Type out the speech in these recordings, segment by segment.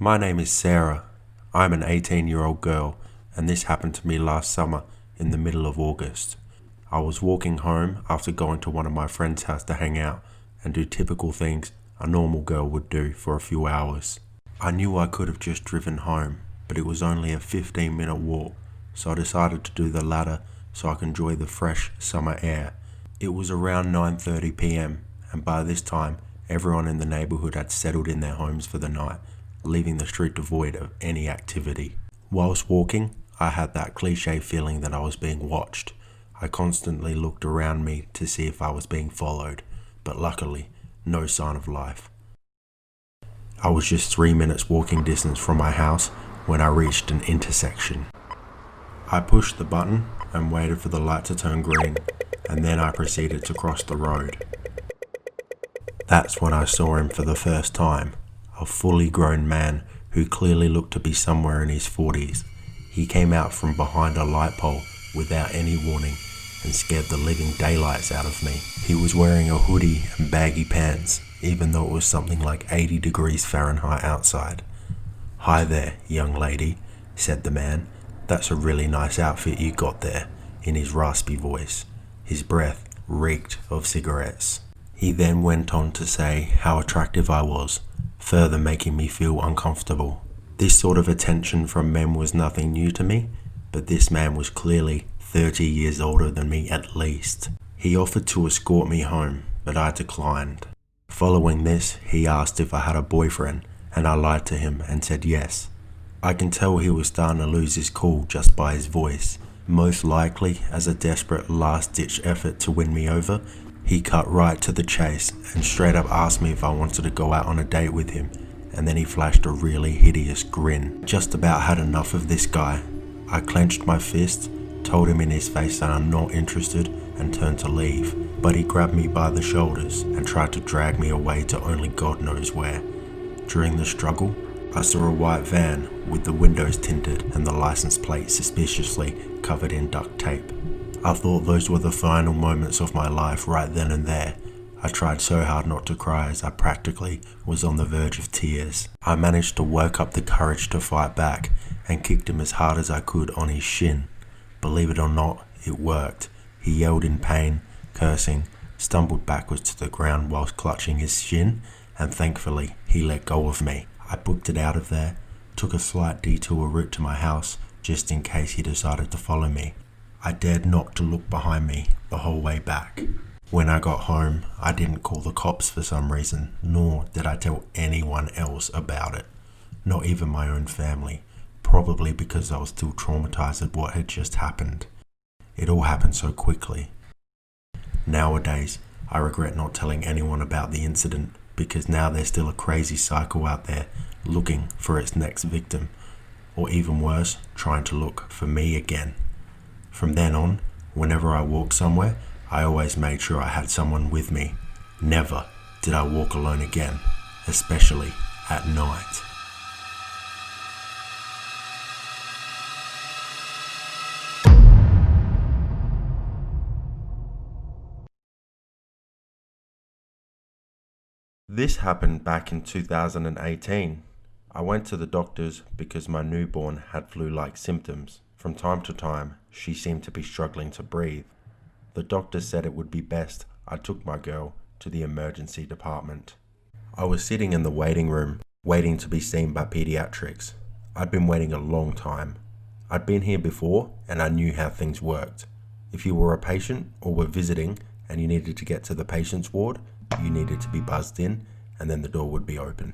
My name is Sarah. I'm an 18-year-old girl, and this happened to me last summer in the middle of August. I was walking home after going to one of my friend's house to hang out and do typical things a normal girl would do for a few hours. I knew I could have just driven home, but it was only a 15-minute walk, so I decided to do the latter so I can enjoy the fresh summer air. It was around 9:30 p.m, and by this time, everyone in the neighborhood had settled in their homes for the night, leaving the street devoid of any activity. Whilst walking, I had that cliche feeling that I was being watched. I constantly looked around me to see if I was being followed, but luckily, no sign of life. I was just 3 minutes walking distance from my house when I reached an intersection. I pushed the button and waited for the light to turn green, and then I proceeded to cross the road. That's when I saw him for the first time. A fully grown man who clearly looked to be somewhere in his 40s. He came out from behind a light pole without any warning and scared the living daylights out of me. He was wearing a hoodie and baggy pants, even though it was something like 80 degrees Fahrenheit outside. "Hi there, young lady," said the man. "That's a really nice outfit you got there," in his raspy voice. His breath reeked of cigarettes. He then went on to say how attractive I was, further making me feel uncomfortable. This sort of attention from men was nothing new to me, but this man was clearly 30 years older than me at least. He offered to escort me home, but I declined. Following this, he asked if I had a boyfriend, and I lied to him and said yes. I can tell he was starting to lose his cool just by his voice. Most likely, as a desperate last-ditch effort to win me over, he cut right to the chase and straight up asked me if I wanted to go out on a date with him, and then he flashed a really hideous grin. Just about had enough of this guy. I clenched my fist, told him in his face that I'm not interested, and turned to leave, but he grabbed me by the shoulders and tried to drag me away to only God knows where. During the struggle, I saw a white van with the windows tinted and the license plate suspiciously covered in duct tape. I thought those were the final moments of my life right then and there. I tried so hard not to cry as I practically was on the verge of tears. I managed to work up the courage to fight back and kicked him as hard as I could on his shin. Believe it or not, it worked. He yelled in pain, cursing, stumbled backwards to the ground whilst clutching his shin, and thankfully he let go of me. I booked it out of there, took a slight detour route to my house just in case he decided to follow me. I dared not to look behind me the whole way back. When I got home, I didn't call the cops for some reason, nor did I tell anyone else about it. Not even my own family, probably because I was still traumatized at what had just happened. It all happened so quickly. Nowadays, I regret not telling anyone about the incident because now there's still a crazy psycho out there looking for its next victim, or even worse, trying to look for me again. From then on, whenever I walked somewhere, I always made sure I had someone with me. Never did I walk alone again, especially at night. This happened back in 2018. I went to the doctors because my newborn had flu-like symptoms. From time to time, she seemed to be struggling to breathe. The doctor said it would be best I took my girl to the emergency department. I was sitting in the waiting room, waiting to be seen by pediatrics. I'd been waiting a long time. I'd been here before and I knew how things worked. If you were a patient or were visiting and you needed to get to the patient's ward, you needed to be buzzed in and then the door would be open.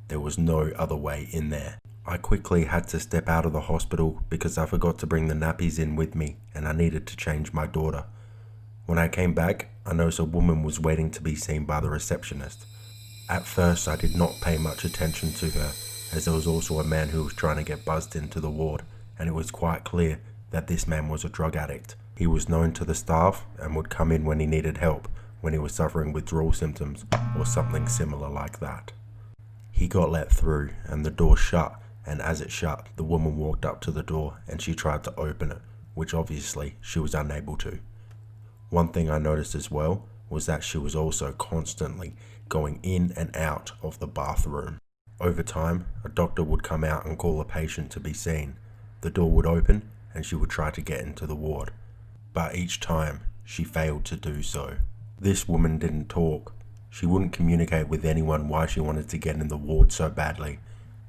There was no other way in there. I quickly had to step out of the hospital because I forgot to bring the nappies in with me and I needed to change my daughter. When I came back, I noticed a woman was waiting to be seen by the receptionist. At first, I did not pay much attention to her as there was also a man who was trying to get buzzed into the ward, and it was quite clear that this man was a drug addict. He was known to the staff and would come in when he needed help, when he was suffering withdrawal symptoms or something similar like that. He got let through and the door shut, and as it shut, the woman walked up to the door and she tried to open it, which obviously she was unable to. One thing I noticed as well was that she was also constantly going in and out of the bathroom. Over time, a doctor would come out and call a patient to be seen. The door would open and she would try to get into the ward, but each time she failed to do so. This woman didn't talk. She wouldn't communicate with anyone why she wanted to get in the ward so badly.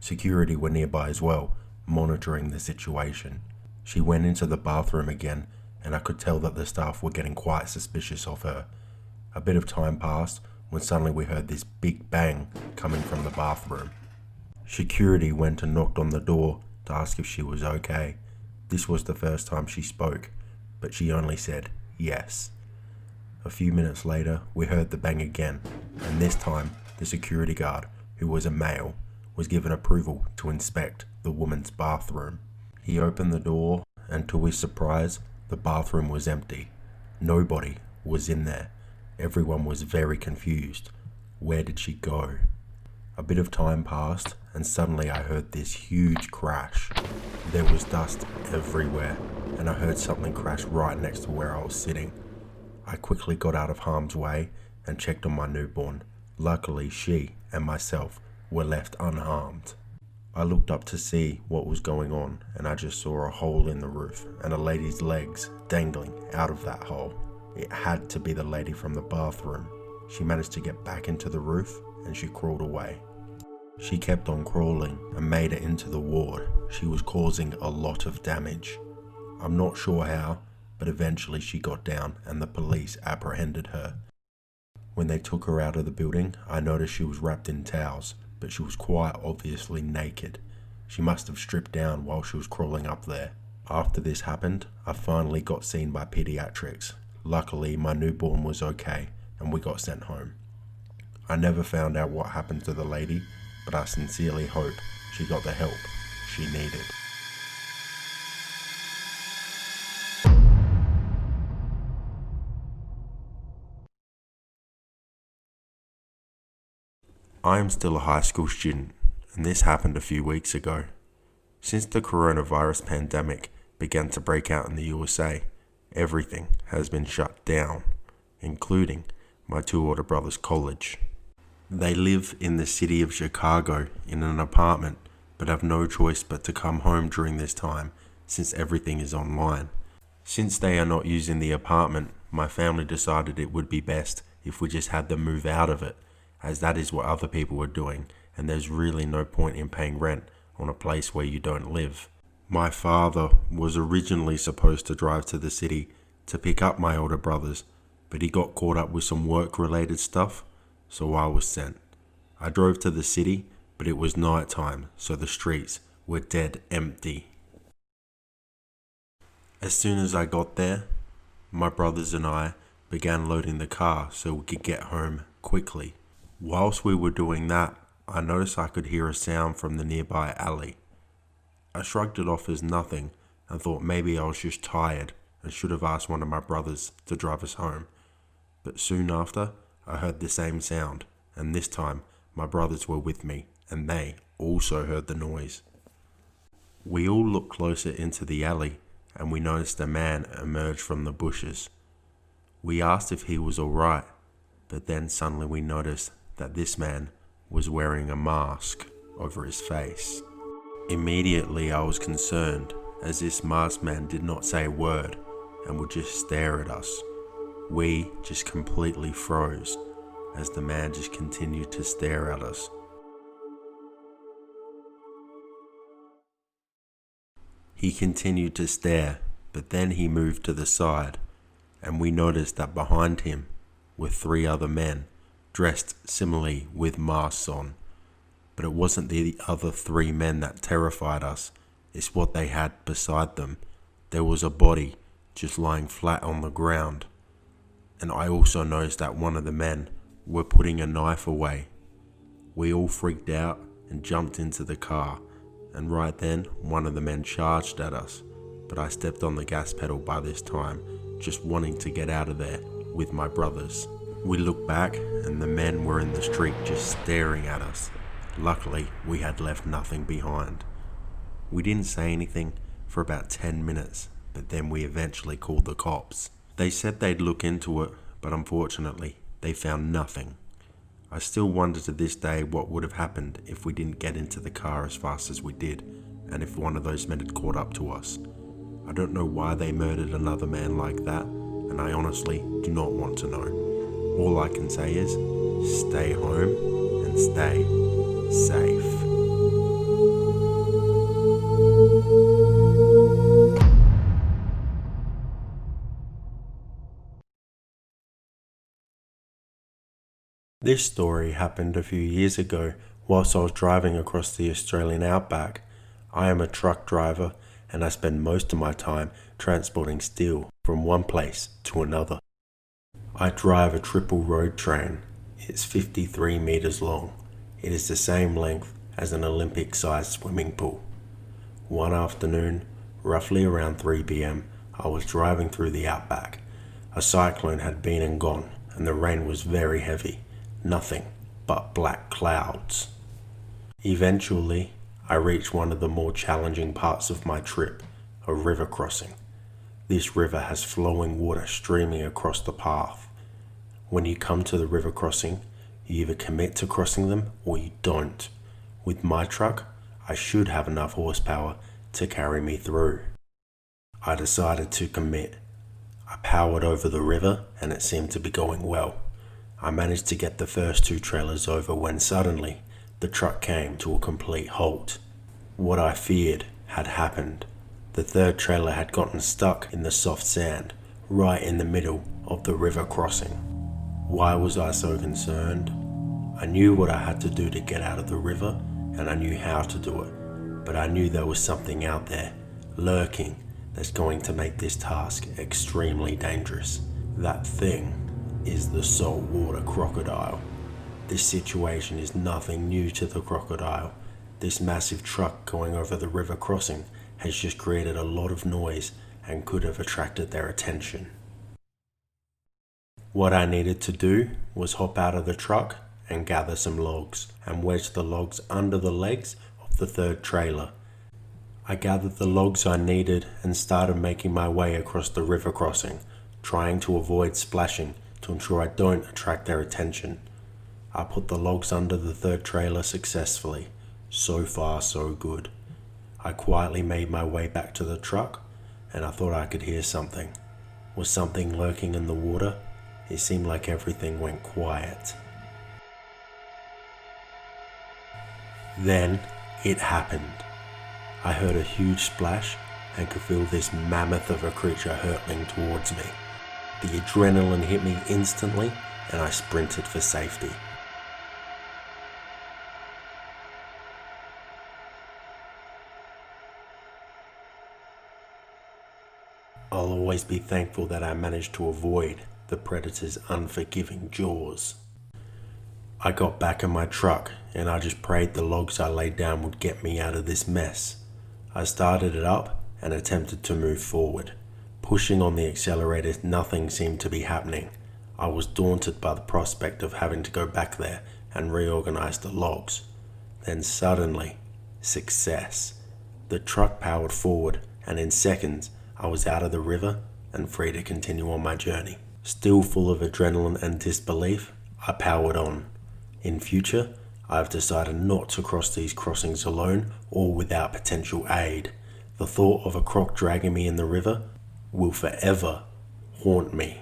Security were nearby as well, monitoring the situation. She went into the bathroom again, and I could tell that the staff were getting quite suspicious of her. A bit of time passed when suddenly we heard this big bang coming from the bathroom. Security went and knocked on the door to ask if she was okay. This was the first time she spoke, but she only said yes. A few minutes later, we heard the bang again, and this time the security guard, who was a male, was given approval to inspect the woman's bathroom. He opened the door, and to his surprise, the bathroom was empty. Nobody was in there. Everyone was very confused. Where did she go? A bit of time passed, and suddenly I heard this huge crash. There was dust everywhere, and I heard something crash right next to where I was sitting. I quickly got out of harm's way and checked on my newborn. Luckily, she and myself were left unharmed. I looked up to see what was going on, and I just saw a hole in the roof and a lady's legs dangling out of that hole. It had to be the lady from the bathroom. She managed to get back into the roof and she crawled away. She kept on crawling and made it into the ward. She was causing a lot of damage. I'm not sure how, but eventually she got down and the police apprehended her. When they took her out of the building, I noticed she was wrapped in towels, but she was quite obviously naked. She must have stripped down while she was crawling up there. After this happened, I finally got seen by pediatrics. Luckily, my newborn was okay and we got sent home. I never found out what happened to the lady, but I sincerely hope she got the help she needed. I am still a high school student, and this happened a few weeks ago. Since the coronavirus pandemic began to break out in the USA, everything has been shut down, including my two older brothers' college. They live in the city of Chicago in an apartment, but have no choice but to come home during this time since everything is online. Since they are not using the apartment, my family decided it would be best if we just had them move out of it, as that is what other people were doing, and there's really no point in paying rent on a place where you don't live. My father was originally supposed to drive to the city to pick up my older brothers, but he got caught up with some work-related stuff, so I was sent. I drove to the city, but it was night time, so the streets were dead empty. As soon as I got there, my brothers and I began loading the car so we could get home quickly. Whilst we were doing that, I noticed I could hear a sound from the nearby alley. I shrugged it off as nothing and thought maybe I was just tired and should have asked one of my brothers to drive us home. But soon after, I heard the same sound, and this time my brothers were with me and they also heard the noise. We all looked closer into the alley and we noticed a man emerge from the bushes. We asked if he was alright, but then suddenly we noticed that this man was wearing a mask over his face. Immediately I was concerned, as this masked man did not say a word and would just stare at us. We just completely froze as the man just continued to stare at us. He continued to stare, but then he moved to the side, and we noticed that behind him were 3 other men dressed similarly with masks on. But it wasn't the other 3 men that terrified us, it's what they had beside them. There was a body just lying flat on the ground. And I also noticed that one of the men were putting a knife away. We all freaked out and jumped into the car, and right then one of the men charged at us, but I stepped on the gas pedal by this time, just wanting to get out of there with my brothers. We looked back and the men were in the street just staring at us. Luckily, we had left nothing behind. We didn't say anything for about 10 minutes, but then we eventually called the cops. They said they'd look into it, but unfortunately, they found nothing. I still wonder to this day what would have happened if we didn't get into the car as fast as we did, and if one of those men had caught up to us. I don't know why they murdered another man like that, and I honestly do not want to know. All I can say is, stay home and stay safe. This story happened a few years ago whilst I was driving across the Australian outback. I am a truck driver and I spend most of my time transporting steel from one place to another. I drive a triple road train. It's 53 meters long. It is the same length as an Olympic-sized swimming pool. One afternoon, roughly around 3 p.m, I was driving through the outback. A cyclone had been and gone, and the rain was very heavy. Nothing but black clouds. Eventually, I reached one of the more challenging parts of my trip, a river crossing. This river has flowing water streaming across the path. When you come to the river crossing, you either commit to crossing them or you don't. With my truck, I should have enough horsepower to carry me through. I decided to commit. I powered over the river and it seemed to be going well. I managed to get the first 2 trailers over when suddenly the truck came to a complete halt. What I feared had happened. The 3rd trailer had gotten stuck in the soft sand right in the middle of the river crossing. Why was I so concerned? I knew what I had to do to get out of the river and I knew how to do it, but I knew there was something out there, lurking, that's going to make this task extremely dangerous. That thing is the saltwater crocodile. This situation is nothing new to the crocodile. This massive truck going over the river crossing has just created a lot of noise and could have attracted their attention. What I needed to do was hop out of the truck and gather some logs and wedge the logs under the legs of the 3rd trailer. I gathered the logs I needed and started making my way across the river crossing, trying to avoid splashing to ensure I don't attract their attention. I put the logs under the 3rd trailer successfully. So far, so good. I quietly made my way back to the truck and I thought I could hear something. Was something lurking in the water? It seemed like everything went quiet. Then it happened. I heard a huge splash and could feel this mammoth of a creature hurtling towards me. The adrenaline hit me instantly and I sprinted for safety. I'll always be thankful that I managed to avoid the predator's unforgiving jaws. I got back in my truck and I just prayed the logs I laid down would get me out of this mess. I started it up and attempted to move forward. Pushing on the accelerator, nothing seemed to be happening. I was daunted by the prospect of having to go back there and reorganize the logs. Then suddenly, success. The truck powered forward and in seconds I was out of the river and free to continue on my journey. Still full of adrenaline and disbelief, I powered on. In future, I have decided not to cross these crossings alone or without potential aid. The thought of a croc dragging me in the river will forever haunt me.